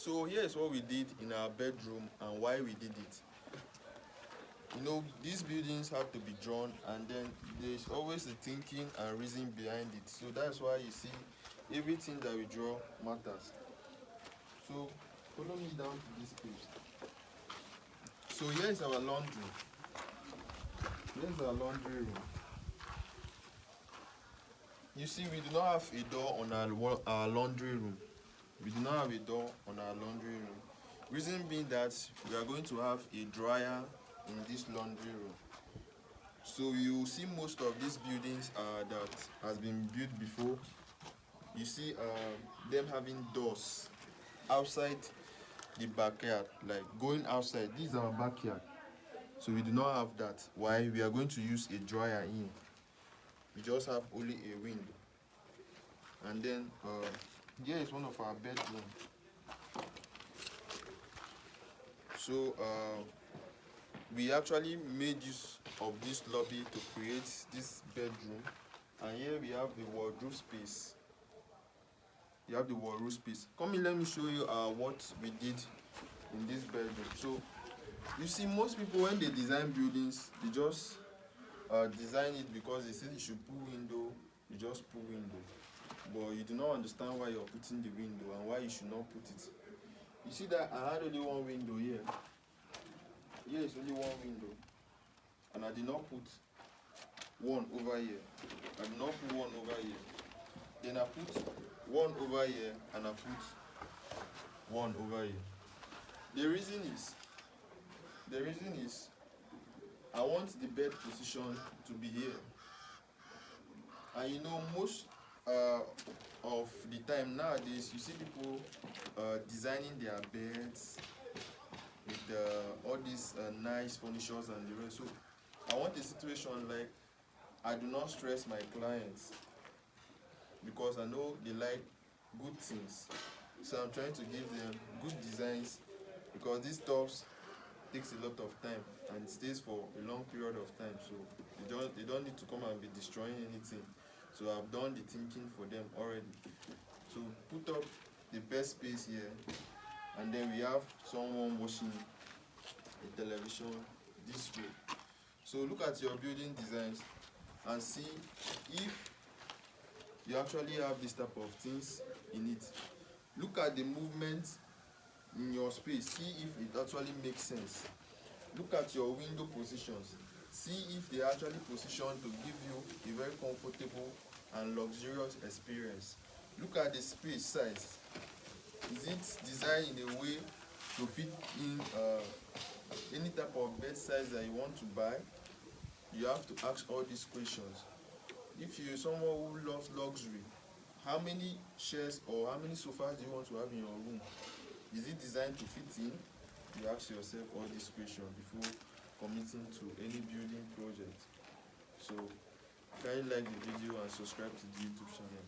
So here's what we did in our bedroom and why we did it. These buildings have to be drawn, and then there's always a thinking and reason behind it. So that's why you see everything that we draw matters. So follow me down to this page. So here is our laundry. Here's our laundry room. You see, we do not have a door on our laundry room. We do not have a door on our laundry room. Reason being that we are going to have a dryer in this laundry room. So you see most of these buildings that has been built before. You see them having doors outside the backyard, like going outside. This is our backyard. So we do not have that. Why? We are going to use a dryer in. We just have only a window. And then here is one of our bedrooms. So we actually made use of this lobby to create this bedroom. And here we have the wardrobe space. You have the wardrobe space. Come in, let me show you what we did in this bedroom. So you see, most people, when they design buildings, they just design it because they say you should put window. You just put window, but you do not understand why you're putting the window and why you should not put it. You see that I had only one window here. Here is only one window, and I did not put one over here. I did not put one over here. Then I put one over here, and I put one over here. The reason is I want the bed position to be here. And most of the time nowadays, you see people designing their beds with all these nice furnitures and the rest. So I want a situation like I do not stress my clients, because I know they like good things. So I'm trying to give them good designs, because these stuff takes a lot of time and it stays for a long period of time. So they don't need to come and be destroying anything. So I've done the thinking for them already. So put up the best space here, and then we have someone watching a television this way. So look at your building designs and see if you actually have this type of things in it. Look at the movement in your space. See if it actually makes sense. Look at your window positions. See if they actually position to give you a very comfortable and luxurious experience. Look at the space size. Is it designed in a way to fit in any type of bed size that you want to buy? You have to ask all these questions. If you're someone who loves luxury, how many chairs or how many sofas do you want to have in your room? Is it designed to fit in? You ask yourself all these questions before committing to any building project. So kindly like the video and subscribe to the YouTube channel.